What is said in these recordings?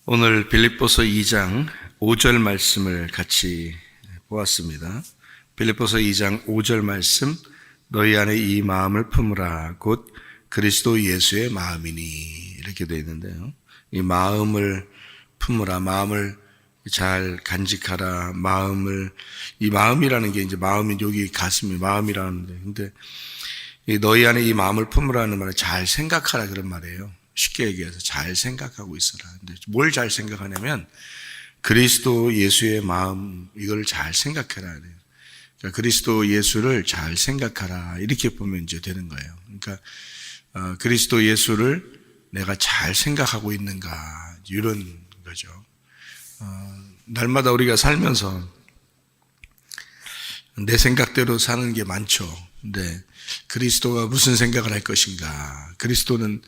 오늘 빌립보서 2장 5절 말씀을 같이 보았습니다. 빌립보서 2장 5절 말씀, 너희 안에 이 마음을 품으라 곧 그리스도 예수의 마음이니, 이렇게 되어 있는데요. 이 마음을 품으라, 마음을 잘 간직하라, 이 마음이라는 게 이제 마음이 여기 가슴이 마음이라는데, 근데 너희 안에 이 마음을 품으라는 말은 잘 생각하라 그런 말이에요. 쉽게 얘기해서 잘 생각하고 있어라. 근데 뭘 잘 생각하냐면 그리스도 예수의 마음, 이걸 잘 생각해라. 그러니까 그리스도 예수를 잘 생각하라, 이렇게 보면 이제 되는 거예요. 그러니까 그리스도 예수를 내가 잘 생각하고 있는가, 이런 거죠. 날마다 우리가 살면서 내 생각대로 사는 게 많죠. 근데 그리스도가 무슨 생각을 할 것인가, 그리스도는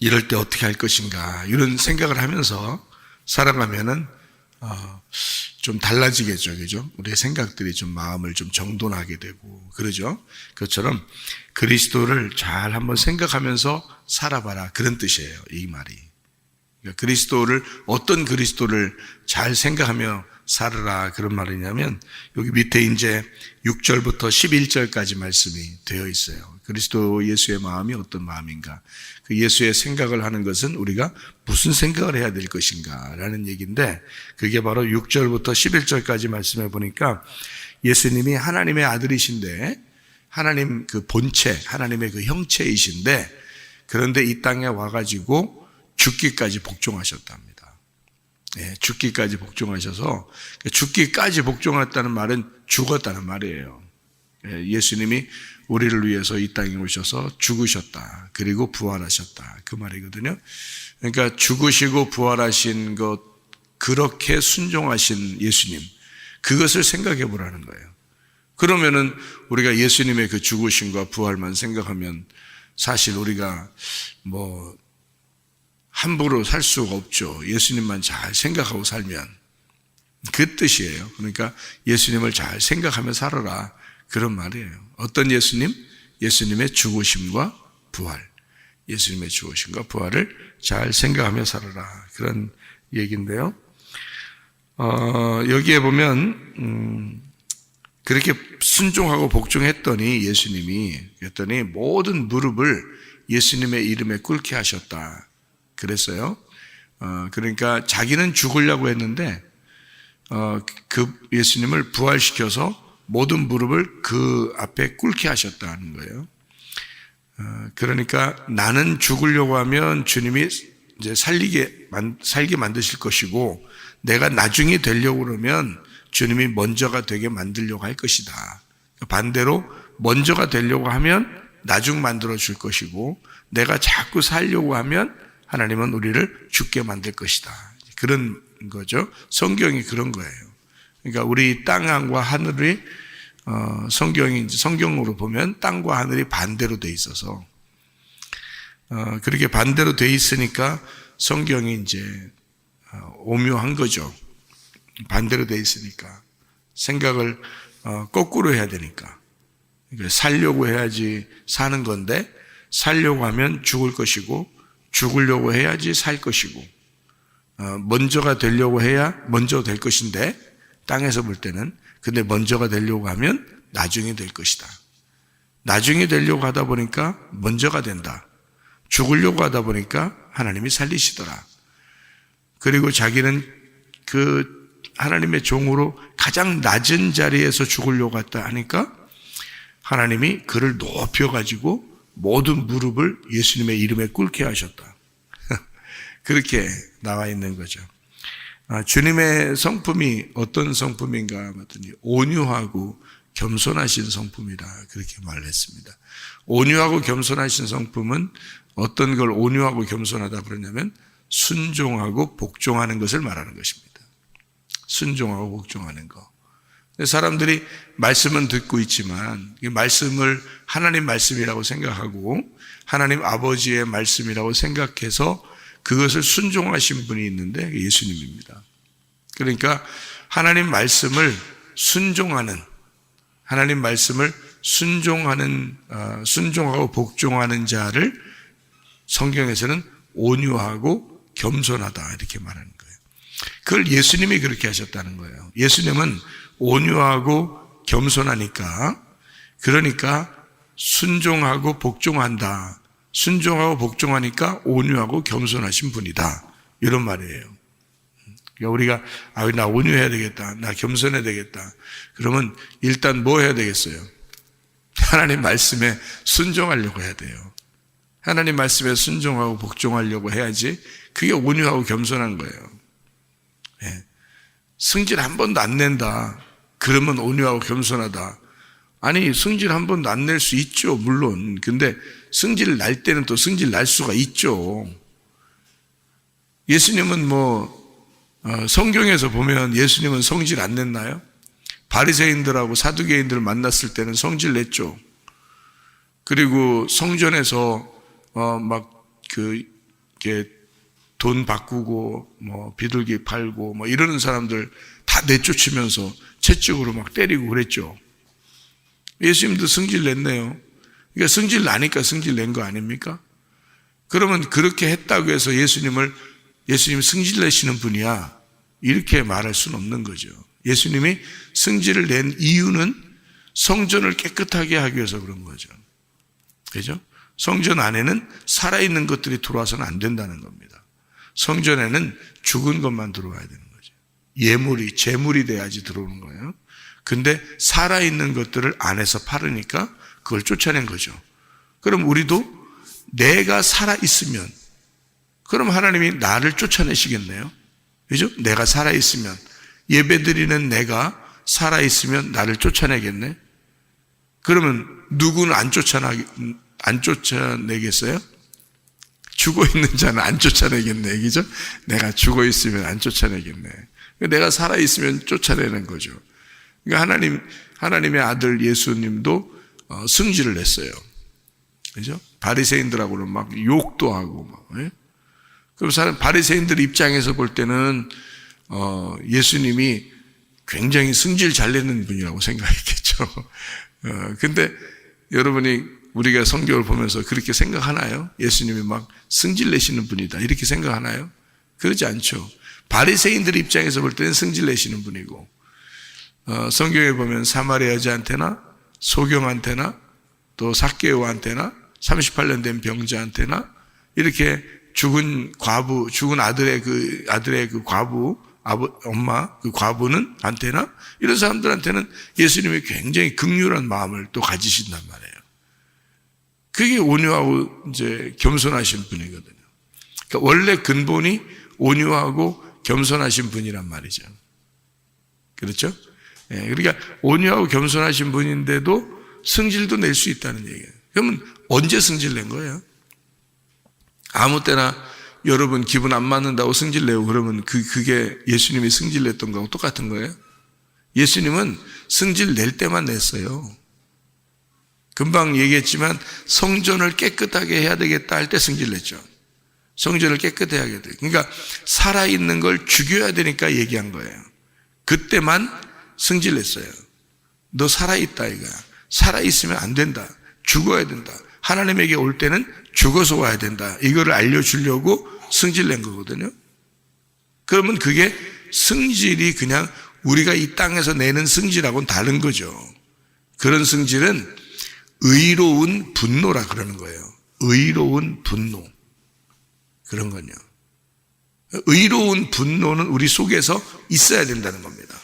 이럴 때 어떻게 할 것인가, 이런 생각을 하면서 살아가면은 좀 달라지겠죠, 그죠? 우리의 생각들이 좀 마음을 좀 정돈하게 되고 그러죠. 그것처럼 그리스도를 잘 한번 생각하면서 살아봐라, 그런 뜻이에요, 이 말이. 그러니까 그리스도를, 어떤 그리스도를 잘 생각하며 살아라, 그런 말이냐면 여기 밑에 이제 6절부터 11절까지 말씀이 되어 있어요. 그리스도 예수의 마음이 어떤 마음인가, 그 예수의 생각을 하는 것은 우리가 무슨 생각을 해야 될 것인가 라는 얘기인데, 그게 바로 6절부터 11절까지 말씀해 보니까 예수님이 하나님의 아들이신데, 하나님 그 본체, 하나님의 그 형체이신데, 그런데 이 땅에 와가지고 죽기까지 복종하셨답니다. 예, 죽기까지 복종하셔서, 죽기까지 복종했다는 말은 죽었다는 말이에요. 예, 예수님이 우리를 위해서 이 땅에 오셔서 죽으셨다, 그리고 부활하셨다, 그 말이거든요. 그러니까 죽으시고 부활하신 것, 그렇게 순종하신 예수님, 그것을 생각해 보라는 거예요. 그러면은 우리가 예수님의 그 죽으심과 부활만 생각하면 사실 우리가 뭐 함부로 살 수가 없죠. 예수님만 잘 생각하고 살면, 그 뜻이에요. 그러니까 예수님을 잘 생각하며 살아라, 그런 말이에요. 어떤 예수님? 예수님의 죽으심과 부활, 예수님의 죽으심과 부활을 잘 생각하며 살아라, 그런 얘기인데요. 여기에 보면 그렇게 순종하고 복종했더니 예수님이, 그랬더니 모든 무릎을 예수님의 이름에 꿇게 하셨다, 그랬어요. 그러니까 자기는 죽으려고 했는데 그 예수님을 부활시켜서 모든 무릎을 그 앞에 꿇게 하셨다는 거예요. 그러니까 나는 죽으려고 하면 주님이 이제 살게 만드실 것이고, 내가 나중에 되려고 그러면 주님이 먼저가 되게 만들려고 할 것이다. 반대로 먼저가 되려고 하면 나중 만들어 줄 것이고, 내가 자꾸 살려고 하면 하나님은 우리를 죽게 만들 것이다, 그런 거죠. 성경이 그런 거예요. 그러니까 우리 땅과 하늘이 성경으로 보면 땅과 하늘이 반대로 돼 있어서, 그렇게 반대로 돼 있으니까 성경이 이제 오묘한 거죠. 반대로 돼 있으니까. 생각을 거꾸로 해야 되니까. 살려고 해야지 사는 건데 살려고 하면 죽을 것이고 죽으려고 해야지 살 것이고 먼저가 되려고 해야 먼저 될 것인데 땅에서 볼 때는 근데 먼저가 되려고 하면 나중에 될 것이다. 나중에 되려고 하다 보니까 먼저가 된다. 죽으려고 하다 보니까 하나님이 살리시더라. 그리고 자기는 그 하나님의 종으로 가장 낮은 자리에서 죽으려고 했다 하니까 하나님이 그를 높여가지고 모든 무릎을 예수님의 이름에 꿇게 하셨다. 그렇게 나와 있는 거죠. 주님의 성품이 어떤 성품인가 하더니 온유하고 겸손하신 성품이다. 그렇게 말했습니다. 온유하고 겸손하신 성품은 어떤 걸 온유하고 겸손하다 그러냐면 순종하고 복종하는 것을 말하는 것입니다. 순종하고 복종하는 거. 사람들이 말씀은 듣고 있지만 이 말씀을 하나님 말씀이라고 생각하고 하나님 아버지의 말씀이라고 생각해서 그것을 순종하신 분이 있는데 예수님입니다. 그러니까 하나님 말씀을 순종하는 하나님 말씀을 순종하고 복종하는 자를 성경에서는 온유하고 겸손하다 이렇게 말하는 거예요. 그걸 예수님이 그렇게 하셨다는 거예요. 예수님은 온유하고 겸손하니까 그러니까 순종하고 복종한다. 순종하고 복종하니까 온유하고 겸손하신 분이다. 이런 말이에요. 그러니까 우리가 나 온유해야 되겠다. 나 겸손해야 되겠다. 그러면 일단 뭐 해야 되겠어요? 하나님 말씀에 순종하려고 해야 돼요. 하나님 말씀에 순종하고 복종하려고 해야지 그게 온유하고 겸손한 거예요. 네. 승질 한 번도 안 낸다. 그러면 온유하고 겸손하다. 아니 승질 한 번도 안 낼 수 있죠. 물론. 근데 승질 날 때는 또 승질 날 수가 있죠. 예수님은 성경에서 보면 예수님은 성질 안 냈나요? 바리새인들하고 사두개인들을 만났을 때는 성질 냈죠. 그리고 성전에서 돈 바꾸고 비둘기 팔고 이러는 사람들 다 내쫓으면서 채찍으로 막 때리고 그랬죠. 예수님도 승질 냈네요. 그러니까 승질 나니까 승질 낸 거 아닙니까? 그러면 그렇게 했다고 해서 예수님 승질 내시는 분이야 이렇게 말할 수는 없는 거죠. 예수님이 승질을 낸 이유는 성전을 깨끗하게 하기 위해서 그런 거죠. 그죠? 성전 안에는 살아있는 것들이 들어와서는 안 된다는 겁니다. 성전에는 죽은 것만 들어와야 되는 거죠. 재물이 돼야지 들어오는 거예요. 근데 살아있는 것들을 안에서 팔으니까 그걸 쫓아낸 거죠. 그럼 우리도 내가 살아있으면 그럼 하나님이 나를 쫓아내시겠네요. 그죠? 내가 살아있으면 예배드리는 내가 살아있으면 나를 쫓아내겠네. 그러면 누구는 안 쫓아내겠어요? 죽어있는 자는 안 쫓아내겠네. 그죠? 내가 죽어있으면 안 쫓아내겠네. 내가 살아있으면 쫓아내는 거죠. 그러니까 하나님의 아들 예수님도 승질을 냈어요. 그죠? 바리새인들하고는 막 욕도 하고 예? 그럼 바리새인들 입장에서 볼 때는 예수님이 굉장히 승질 잘 내는 분이라고 생각했겠죠. 근데 여러분이 우리가 성경을 보면서 그렇게 생각하나요? 예수님이 막 승질 내시는 분이다 이렇게 생각하나요? 그러지 않죠. 바리새인들 입장에서 볼 때는 승질 내시는 분이고 성경에 보면 사마리아 여자한테나 소경한테나 또 삭개오한테나 38년 된 병자한테나 이렇게 죽은 아들의 그 과부 엄마 그 과부는 한테나 이런 사람들한테는 예수님이 굉장히 긍휼한 마음을 또 가지신단 말이에요. 그게 온유하고 이제 겸손하신 분이거든요. 그러니까 원래 근본이 온유하고 겸손하신 분이란 말이죠. 그렇죠? 예, 그러니까 온유하고 겸손하신 분인데도 승질도 낼 수 있다는 얘기예요. 그러면 언제 승질 낸 거예요? 아무 때나 여러분 기분 안 맞는다고 승질 내고 그러면 그게 예수님이 승질 냈던 거하고 똑같은 거예요? 예수님은 승질 낼 때만 냈어요. 금방 얘기했지만 성전을 깨끗하게 해야 되겠다 할 때 승질 냈죠. 성전을 깨끗해야 돼. 그러니까 살아있는 걸 죽여야 되니까 얘기한 거예요. 그때만 승질냈어요. 너 살아있다 이거야. 살아있으면 안 된다. 죽어야 된다. 하나님에게 올 때는 죽어서 와야 된다. 이거를 알려주려고 승질낸 거거든요. 그러면 그게 승질이 그냥 우리가 이 땅에서 내는 승질하고는 다른 거죠. 그런 승질은 의로운 분노라 그러는 거예요. 의로운 분노. 그런 건요. 의로운 분노는 우리 속에서 있어야 된다는 겁니다.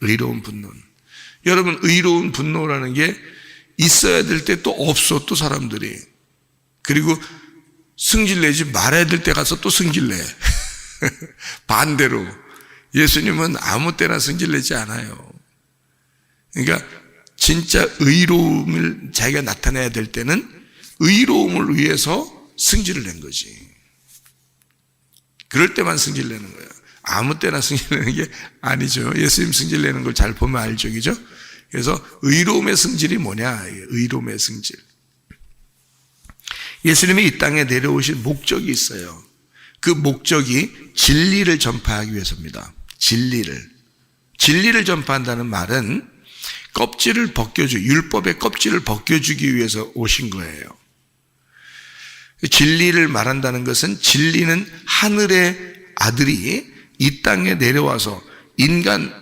의로운 분노는. 여러분, 의로운 분노라는 게 있어야 될 때 또 없어, 또 사람들이. 그리고 승질내지 말아야 될 때 가서 또 승질내. 반대로. 예수님은 아무 때나 승질내지 않아요. 그러니까 진짜 의로움을 자기가 나타내야 될 때는 의로움을 위해서 승질을 낸 거지. 그럴 때만 승질내는 거예요. 아무 때나 승질내는 게 아니죠. 예수님 승질내는 걸 잘 보면 알죠. 그죠? 그래서 의로움의 승질이 뭐냐? 의로움의 승질. 예수님이 이 땅에 내려오신 목적이 있어요. 그 목적이 진리를 전파하기 위해서입니다. 진리를 전파한다는 말은 껍질을 율법의 껍질을 벗겨주기 위해서 오신 거예요. 진리를 말한다는 것은 진리는 하늘의 아들이 이 땅에 내려와서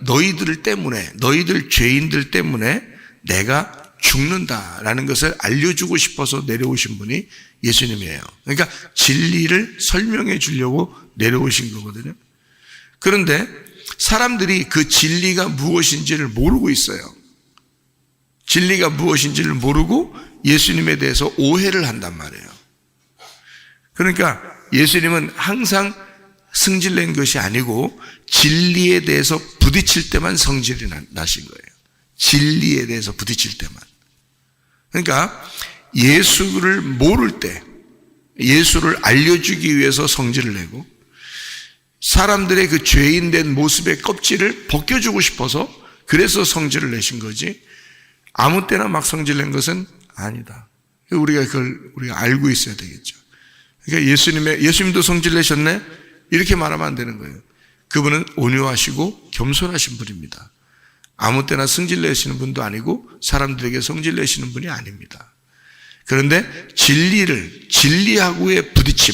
너희들 죄인들 때문에 내가 죽는다라는 것을 알려주고 싶어서 내려오신 분이 예수님이에요. 그러니까 진리를 설명해 주려고 내려오신 거거든요. 그런데 사람들이 그 진리가 무엇인지를 모르고 있어요. 진리가 무엇인지를 모르고 예수님에 대해서 오해를 한단 말이에요. 그러니까 예수님은 항상 승질낸 것이 아니고 진리에 대해서 부딪힐 때만 성질이 나신 거예요. 진리에 대해서 부딪힐 때만. 그러니까 예수를 모를 때, 예수를 알려주기 위해서 성질을 내고 사람들의 그 죄인된 모습의 껍질을 벗겨주고 싶어서 그래서 성질을 내신 거지 아무 때나 막 성질낸 것은 아니다. 우리가 알고 있어야 되겠죠. 그러니까 예수님도 성질 내셨네? 이렇게 말하면 안 되는 거예요. 그분은 온유하시고 겸손하신 분입니다. 아무 때나 성질 내시는 분도 아니고 사람들에게 성질 내시는 분이 아닙니다. 그런데 진리하고의 부딪힘,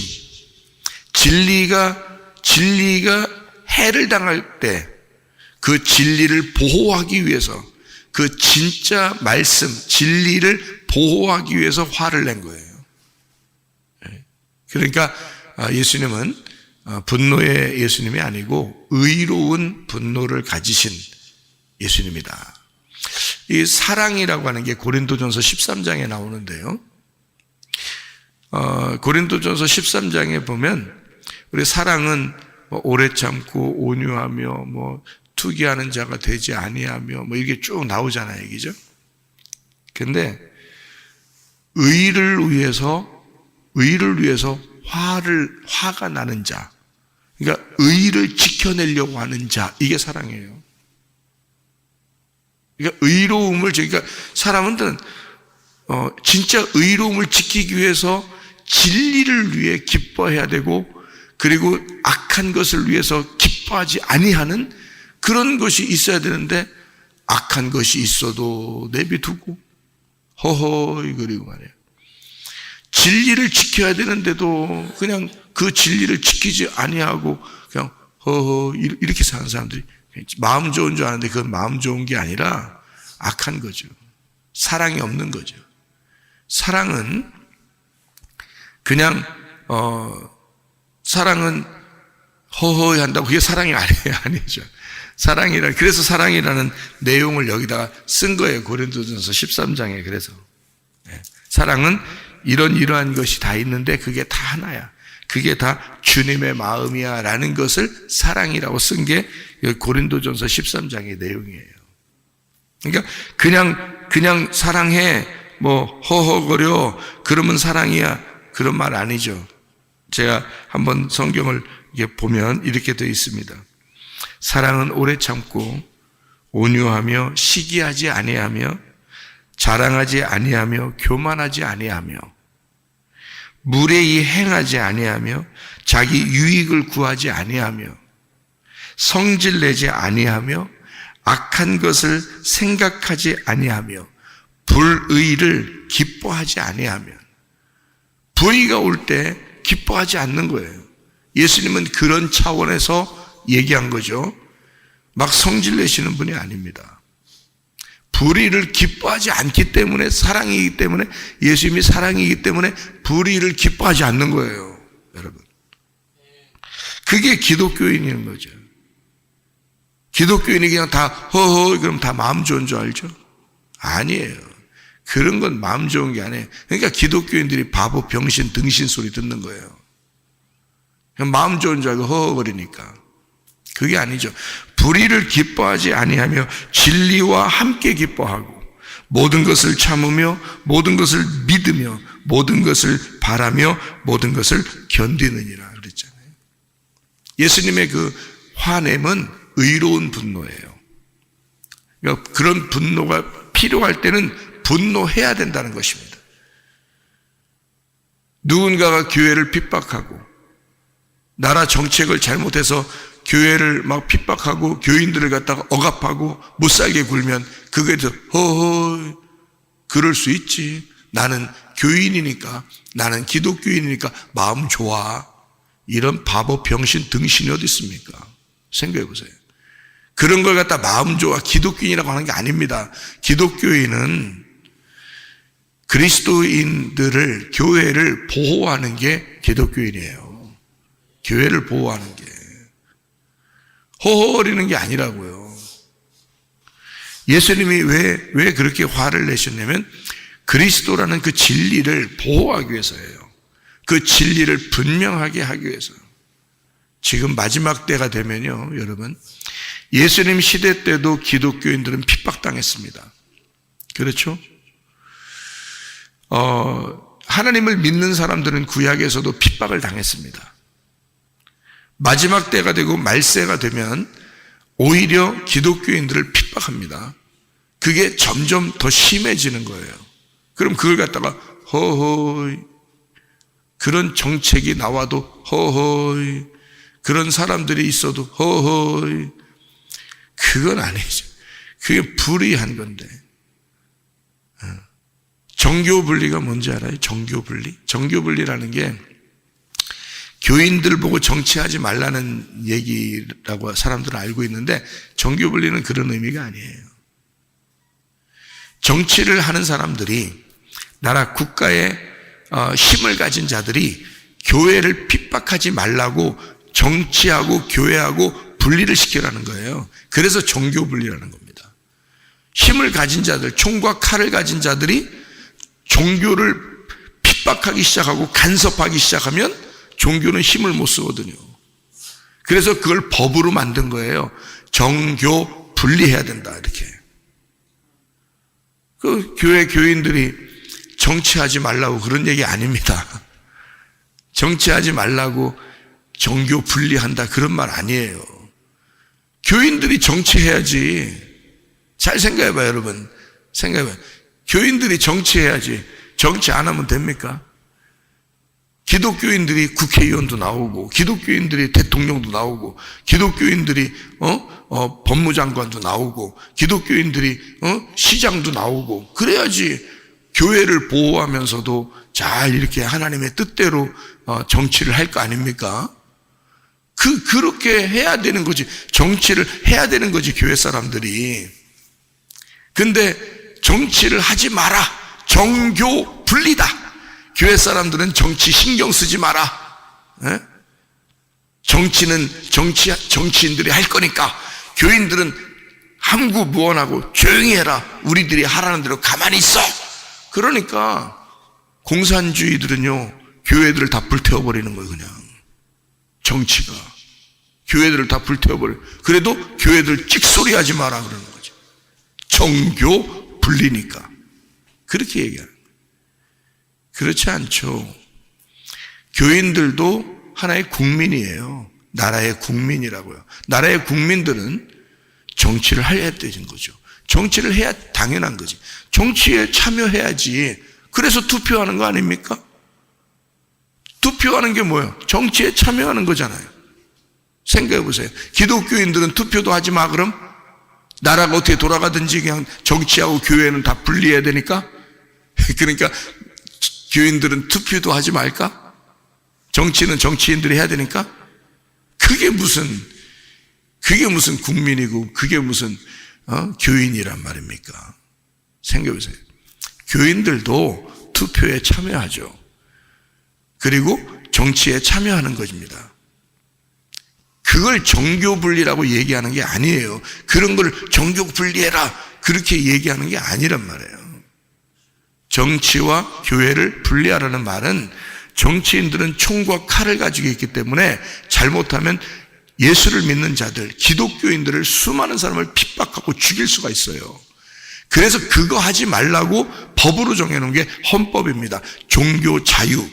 진리가 해를 당할 때 그 진리를 보호하기 위해서 그 진짜 말씀, 진리를 보호하기 위해서 화를 낸 거예요. 그러니까 예수님은 분노의 예수님이 아니고 의로운 분노를 가지신 예수님이다. 이 사랑이라고 하는 게 고린도전서 13장에 나오는데요. 고린도전서 13장에 보면 우리 사랑은 오래 참고 온유하며 투기하는 자가 되지 아니하며 이게 쭉 나오잖아요, 얘기죠. 근데 의를 위해서 화가 나는 자, 그러니까 의를 지켜내려고 하는 자, 이게 사랑이에요. 그러니까 그러니까 사람은 진짜 의로움을 지키기 위해서 진리를 위해 기뻐해야 되고, 그리고 악한 것을 위해서 기뻐하지 아니하는 그런 것이 있어야 되는데, 악한 것이 있어도 내비두고 허허이 그리고 말이에요. 진리를 지켜야 되는데도 그냥 그 진리를 지키지 아니하고 그냥 허허 이렇게 사는 사람들이 마음 좋은 줄 아는데 그건 마음 좋은 게 아니라 악한 거죠. 사랑이 없는 거죠. 사랑은 그냥 사랑은 허허히 한다고 그게 사랑이 아니죠. 그래서 사랑이라는 내용을 여기다가 쓴 거예요. 고린도전서 13장에. 그래서 사랑은 이러한 것이 다 있는데 그게 다 하나야. 그게 다 주님의 마음이야 라는 것을 사랑이라고 쓴 게 고린도전서 13장의 내용이에요. 그러니까 그냥 사랑해 허허거려 그러면 사랑이야 그런 말 아니죠. 제가 한번 성경을 보면 이렇게 되어 있습니다. 사랑은 오래 참고 온유하며 시기하지 아니하며 자랑하지 아니하며 교만하지 아니하며 무례히 행하지 아니하며 자기 유익을 구하지 아니하며 성질내지 아니하며 악한 것을 생각하지 아니하며 불의를 기뻐하지 아니하면, 불의가 올 때 기뻐하지 않는 거예요. 예수님은 그런 차원에서 얘기한 거죠. 막 성질내시는 분이 아닙니다. 불의를 기뻐하지 않기 때문에, 사랑이기 때문에, 예수님이 사랑이기 때문에 불의를 기뻐하지 않는 거예요, 여러분. 그게 기독교인인 거죠. 기독교인이 그냥 다 허허 그럼 다 마음 좋은 줄 알죠? 아니에요. 그런 건 마음 좋은 게 아니에요. 그러니까 기독교인들이 바보, 병신, 등신 소리 듣는 거예요. 그냥 마음 좋은 줄 알고 허허거리니까. 그게 아니죠. 불의를 기뻐하지 아니하며 진리와 함께 기뻐하고 모든 것을 참으며 모든 것을 믿으며 모든 것을 바라며 모든 것을 견디느니라 그랬잖아요. 예수님의 그 화냄은 의로운 분노예요. 그러니까 그런 분노가 필요할 때는 분노해야 된다는 것입니다. 누군가가 교회를 핍박하고 나라 정책을 잘못해서 교회를 막 핍박하고 교인들을 갖다가 억압하고 못살게 굴면 그거에 대해서 허허 그럴 수 있지. 나는 교인이니까, 나는 기독교인이니까 마음 좋아. 이런 바보 병신 등신이 어디 있습니까? 생각해 보세요. 그런 걸 갖다 마음 좋아 기독교인이라고 하는 게 아닙니다. 기독교인은 그리스도인들을, 교회를 보호하는 게 기독교인이에요. 교회를 보호하는 게. 허허거리는 게 아니라고요. 예수님이 왜 그렇게 화를 내셨냐면 그리스도라는 그 진리를 보호하기 위해서예요. 그 진리를 분명하게 하기 위해서. 지금 마지막 때가 되면요, 여러분, 예수님 시대 때도 기독교인들은 핍박당했습니다. 그렇죠? 하나님을 믿는 사람들은 구약에서도 핍박을 당했습니다. 마지막 때가 되고 말세가 되면 오히려 기독교인들을 핍박합니다. 그게 점점 더 심해지는 거예요. 그럼 그걸 갖다가 허허이, 그런 정책이 나와도 허허이, 그런 사람들이 있어도 허허이, 그건 아니죠. 그게 불의한 건데. 정교분리가 뭔지 알아요? 정교분리? 정교분리라는 게 교인들 보고 정치하지 말라는 얘기라고 사람들은 알고 있는데 정교분리는 그런 의미가 아니에요. 정치를 하는 사람들이, 나라 국가의 힘을 가진 자들이 교회를 핍박하지 말라고 정치하고 교회하고 분리를 시키라는 거예요. 그래서 정교분리라는 겁니다. 힘을 가진 자들, 총과 칼을 가진 자들이 종교를 핍박하기 시작하고 간섭하기 시작하면 종교는 힘을 못 쓰거든요. 그래서 그걸 법으로 만든 거예요. 정교 분리해야 된다, 이렇게. 그 교회 교인들이 정치하지 말라고 그런 얘기 아닙니다. 정치하지 말라고 정교 분리한다 그런 말 아니에요. 교인들이 정치해야지. 잘 생각해봐요, 여러분. 생각해봐요. 교인들이 정치해야지. 정치 안 하면 됩니까? 기독교인들이 국회의원도 나오고, 기독교인들이 대통령도 나오고, 기독교인들이 법무장관도 나오고, 기독교인들이 시장도 나오고, 그래야지 교회를 보호하면서도 잘 이렇게 하나님의 뜻대로 정치를 할 거 아닙니까? 그렇게 해야 되는 거지. 정치를 해야 되는 거지, 교회 사람들이. 근데 정치를 하지 마라. 정교 분리다. 교회 사람들은 정치 신경 쓰지 마라. 에? 정치는 정치인들이 할 거니까 교인들은 함구무언하고 조용히 해라. 우리들이 하라는 대로 가만히 있어. 그러니까 공산주의들은요, 교회들을 다 불태워버리는 거예요, 그냥. 정치가. 교회들을 다 불태워버려. 그래도 교회들 찍소리 하지 마라 그러는 거죠. 정교 분리니까. 그렇게 얘기하는 거예요. 그렇지 않죠. 교인들도 하나의 국민이에요. 나라의 국민이라고요. 나라의 국민들은 정치를 해야 되는 거죠. 정치를 해야 당연한 거지. 정치에 참여해야지. 그래서 투표하는 거 아닙니까? 투표하는 게 뭐예요? 정치에 참여하는 거잖아요. 생각해 보세요. 기독교인들은 투표도 하지 마 그럼? 나라가 어떻게 돌아가든지 그냥 정치하고 교회는 다 분리해야 되니까? 그러니까 교인들은 투표도 하지 말까? 정치는 정치인들이 해야 되니까? 그게 무슨 국민이고 그게 무슨 교인이란 말입니까? 생각해 보세요. 교인들도 투표에 참여하죠. 그리고 정치에 참여하는 것입니다. 그걸 정교 분리라고 얘기하는 게 아니에요. 그런 걸 정교 분리해라 그렇게 얘기하는 게 아니란 말이에요. 정치와 교회를 분리하라는 말은 정치인들은 총과 칼을 가지고 있기 때문에 잘못하면 예수를 믿는 자들, 기독교인들을 수많은 사람을 핍박하고 죽일 수가 있어요. 그래서 그거 하지 말라고 법으로 정해놓은 게 헌법입니다. 종교 자유.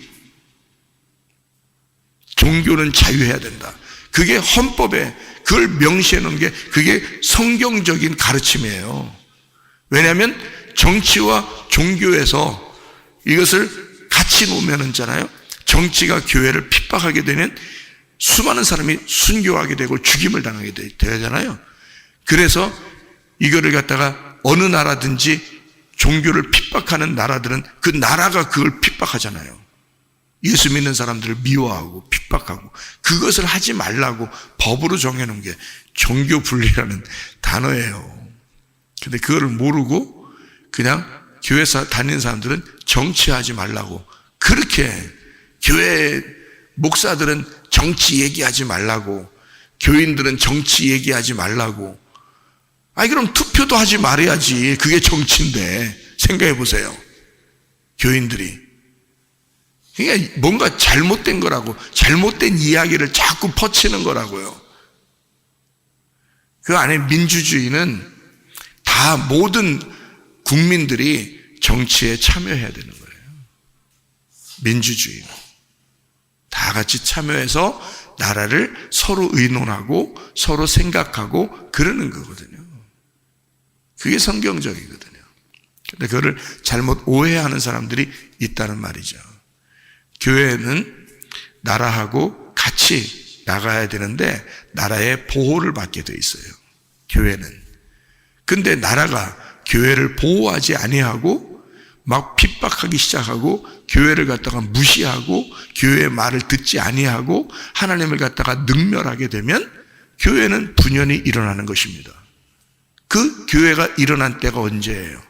종교는 자유해야 된다. 그게 헌법에 그걸 명시해 놓은 게 그게 성경적인 가르침이에요. 왜냐하면 정치와 종교에서 이것을 같이 놓으면 있잖아요. 정치가 교회를 핍박하게 되면 수많은 사람이 순교하게 되고 죽임을 당하게 되잖아요. 그래서 이거를 갖다가 어느 나라든지 종교를 핍박하는 나라들은 그 나라가 그걸 핍박하잖아요. 예수 믿는 사람들을 미워하고 핍박하고 그것을 하지 말라고 법으로 정해놓은 게 종교 분리라는 단어예요. 근데 그거를 모르고 그냥 교회 다니는 사람들은 정치하지 말라고 그렇게 교회 목사들은 정치 얘기하지 말라고 교인들은 정치 얘기하지 말라고 아니 그럼 투표도 하지 말아야지. 그게 정치인데 생각해 보세요. 교인들이 그러니까 뭔가 잘못된 거라고 잘못된 이야기를 자꾸 퍼치는 거라고요. 그 안에 민주주의는 다 모든 국민들이 정치에 참여해야 되는 거예요. 민주주의는 다 같이 참여해서 나라를 서로 의논하고 서로 생각하고 그러는 거거든요. 그게 성경적이거든요. 근데 그거를 잘못 오해하는 사람들이 있다는 말이죠. 교회는 나라하고 같이 나가야 되는데 나라의 보호를 받게 돼 있어요. 교회는. 근데 나라가 교회를 보호하지 아니하고 막 핍박하기 시작하고 교회를 갖다가 무시하고 교회의 말을 듣지 아니하고 하나님을 갖다가 능멸하게 되면 교회는 분연히 일어나는 것입니다. 그 교회가 일어난 때가 언제예요?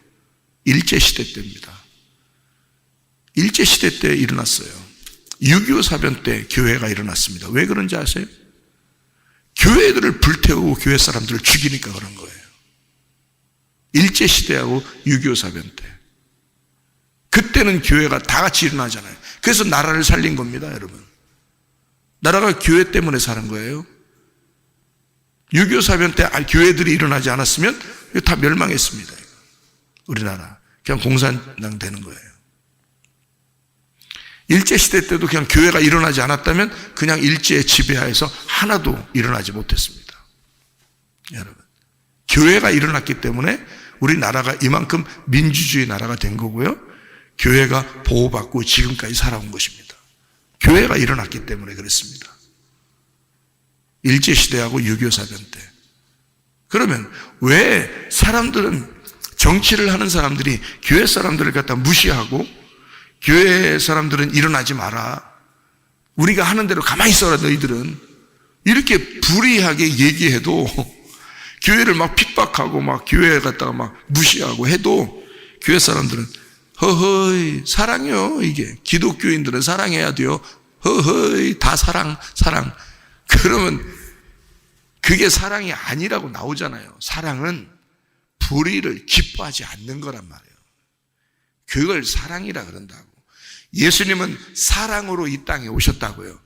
일제시대 때입니다. 일제시대 때 일어났어요. 6.25 사변 때 교회가 일어났습니다. 왜 그런지 아세요? 교회들을 불태우고 교회 사람들을 죽이니까 그런 거예요. 일제시대하고 6.25 사변 때. 그때는 교회가 다 같이 일어나잖아요. 그래서 나라를 살린 겁니다, 여러분. 나라가 교회 때문에 사는 거예요. 6.25 사변 때 교회들이 일어나지 않았으면 다 멸망했습니다. 우리나라. 그냥 공산당 되는 거예요. 일제시대 때도 그냥 교회가 일어나지 않았다면 그냥 일제의 지배하에서 하나도 일어나지 못했습니다. 여러분. 교회가 일어났기 때문에 우리나라가 이만큼 민주주의 나라가 된 거고요. 교회가 보호받고 지금까지 살아온 것입니다. 교회가 일어났기 때문에 그렇습니다. 일제시대하고 6.25 사변 때. 그러면 왜 사람들은 정치를 하는 사람들이 교회 사람들을 갖다 무시하고 교회 사람들은 일어나지 마라. 우리가 하는 대로 가만히 있어라 너희들은. 이렇게 불의하게 얘기해도 교회를 막 핍박하고 막 교회 갖다가 막 무시하고 해도 교회 사람들은 허허이 사랑이요. 이게 기독교인들은 사랑해야 돼요. 허허이 다 사랑. 그러면 그게 사랑이 아니라고 나오잖아요. 사랑은 불의를 기뻐하지 않는 거란 말이에요. 그걸 사랑이라 그런다고. 예수님은 사랑으로 이 땅에 오셨다고요.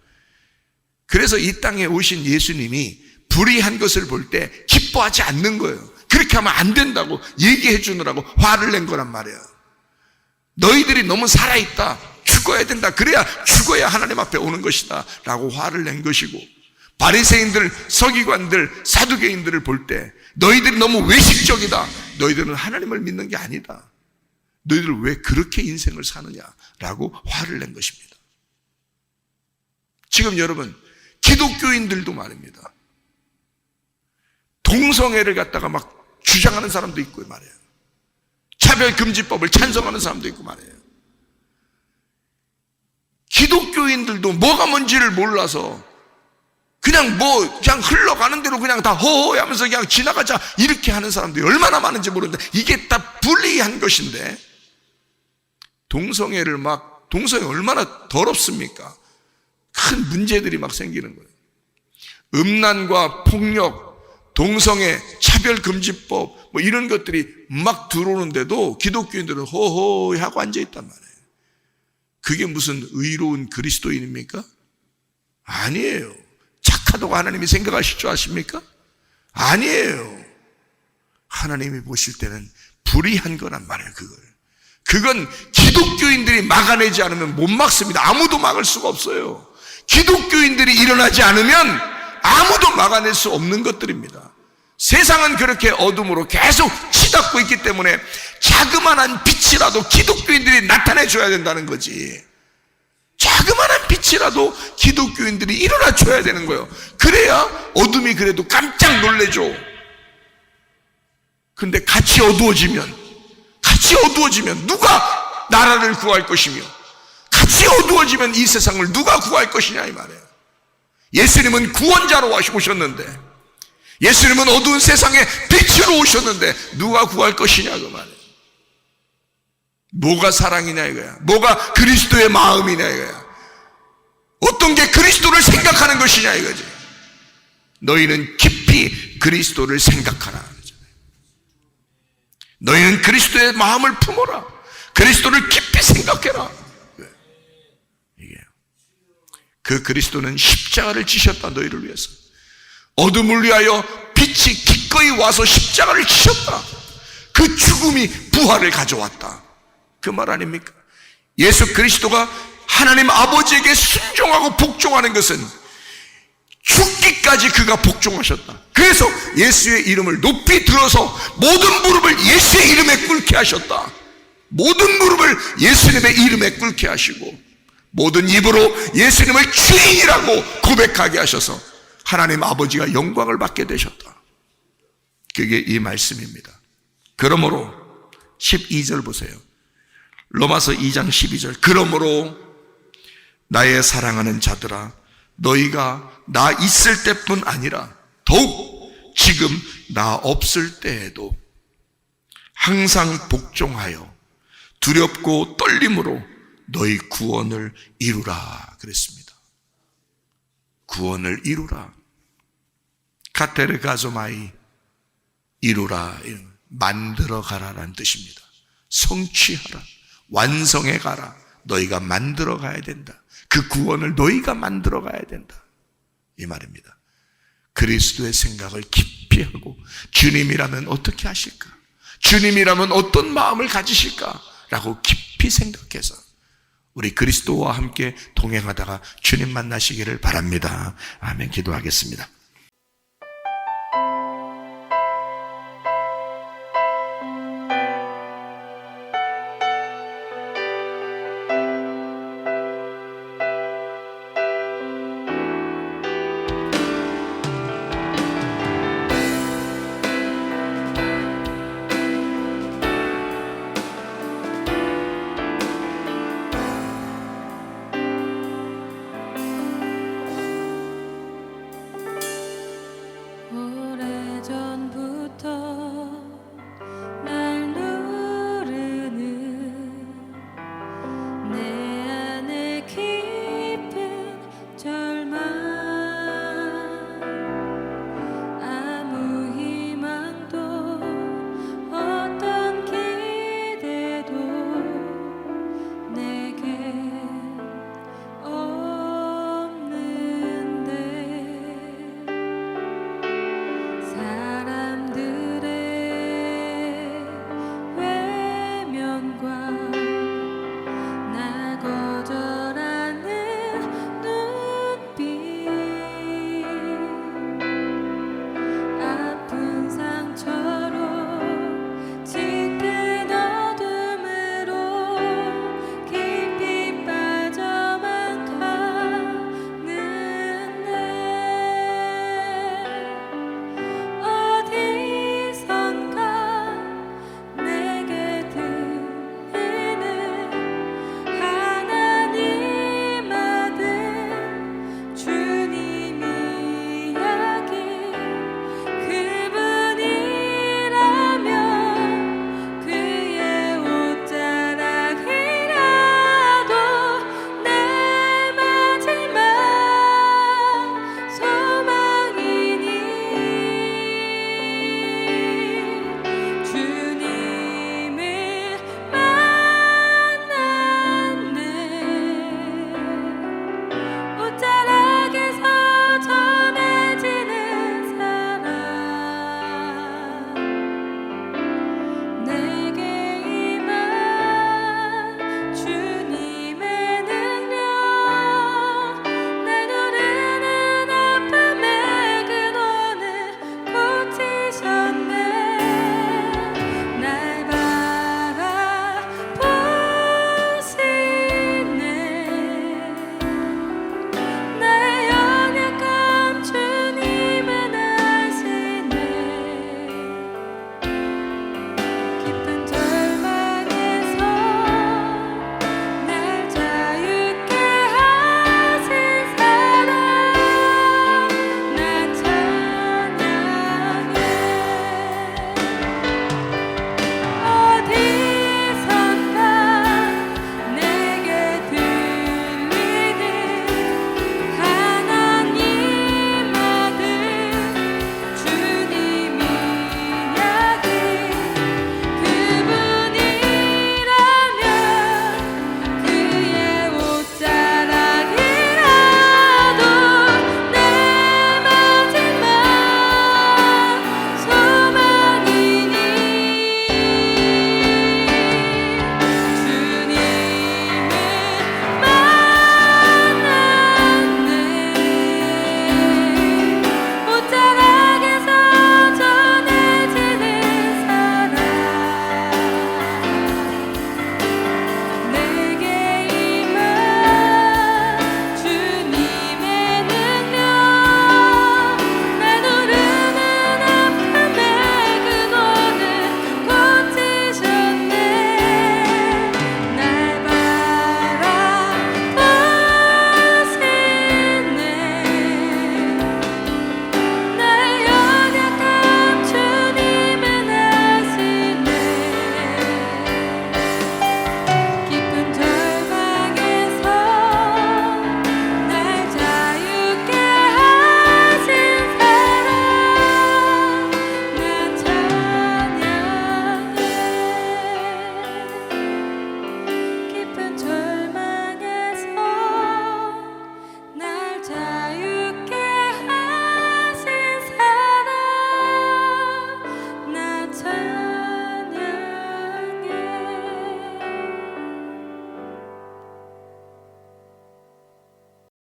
그래서 이 땅에 오신 예수님이 불의한 것을 볼 때 기뻐하지 않는 거예요. 그렇게 하면 안 된다고 얘기해 주느라고 화를 낸 거란 말이에요. 너희들이 너무 살아있다. 죽어야 된다. 그래야 죽어야 하나님 앞에 오는 것이다. 라고 화를 낸 것이고, 바리새인들, 서기관들, 사두개인들을 볼 때 너희들이 너무 외식적이다. 너희들은 하나님을 믿는 게 아니다. 너희들 왜 그렇게 인생을 사느냐라고 화를 낸 것입니다. 지금 여러분, 기독교인들도 말입니다. 동성애를 갖다가 막 주장하는 사람도 있고 말이에요. 차별금지법을 찬성하는 사람도 있고 말이에요. 기독교인들도 뭐가 뭔지를 몰라서 그냥 흘러가는 대로 그냥 다 허허 하면서 그냥 지나가자 이렇게 하는 사람들이 얼마나 많은지 모르는데 이게 다 불리한 것인데 동성애 얼마나 더럽습니까? 큰 문제들이 막 생기는 거예요. 음란과 폭력, 동성애, 차별금지법 이런 것들이 막 들어오는데도 기독교인들은 허허 하고 앉아있단 말이에요. 그게 무슨 의로운 그리스도인입니까? 아니에요. 착하다고 하나님이 생각하실 줄 아십니까? 아니에요. 하나님이 보실 때는 불의한 거란 말이에요. 그건 기독교인들이 막아내지 않으면 못 막습니다. 아무도 막을 수가 없어요. 기독교인들이 일어나지 않으면 아무도 막아낼 수 없는 것들입니다. 세상은 그렇게 어둠으로 계속 치닫고 있기 때문에 자그마한 빛이라도 기독교인들이 나타내줘야 된다는 거지. 자그마한 빛이라도 기독교인들이 일어나줘야 되는 거예요. 그래야 어둠이 그래도 깜짝 놀래죠. 근데 같이 어두워지면 누가 나라를 구할 것이며 같이 어두워지면 이 세상을 누가 구할 것이냐 이 말이에요. 예수님은 구원자로 오셨는데 예수님은 어두운 세상에 빛으로 오셨는데 누가 구할 것이냐 그 말이에요. 뭐가 사랑이냐 이거야. 뭐가 그리스도의 마음이냐 이거야. 어떤 게 그리스도를 생각하는 것이냐 이거지. 너희는 깊이 그리스도를 생각하라. 너희는 그리스도의 마음을 품어라. 그리스도를 깊이 생각해라. 이게 그 그리스도는 십자가를 지셨다. 너희를 위해서. 어둠을 위하여 빛이 기꺼이 와서 십자가를 지셨다. 그 죽음이 부활을 가져왔다. 그 말 아닙니까? 예수 그리스도가 하나님 아버지에게 순종하고 복종하는 것은 죽기까지 그가 복종하셨다. 그래서 예수의 이름을 높이 들어서 모든 무릎을 예수의 이름에 꿇게 하셨다. 모든 무릎을 예수님의 이름에 꿇게 하시고 모든 입으로 예수님을 주인이라고 고백하게 하셔서 하나님 아버지가 영광을 받게 되셨다. 그게 이 말씀입니다. 그러므로 12절 보세요. 로마서 2장 12절. 그러므로 나의 사랑하는 자들아 너희가 나 있을 때뿐 아니라 더욱 지금 나 없을 때에도 항상 복종하여 두렵고 떨림으로 너희 구원을 이루라 그랬습니다. 구원을 이루라. 카테르가조마이 이루라. 만들어 가라라는 뜻입니다. 성취하라. 완성해 가라. 너희가 만들어 가야 된다. 그 구원을 너희가 만들어 가야 된다. 이 말입니다. 그리스도의 생각을 깊이 하고 주님이라면 어떻게 하실까? 주님이라면 어떤 마음을 가지실까? 라고 깊이 생각해서 우리 그리스도와 함께 동행하다가 주님 만나시기를 바랍니다. 아멘. 기도하겠습니다.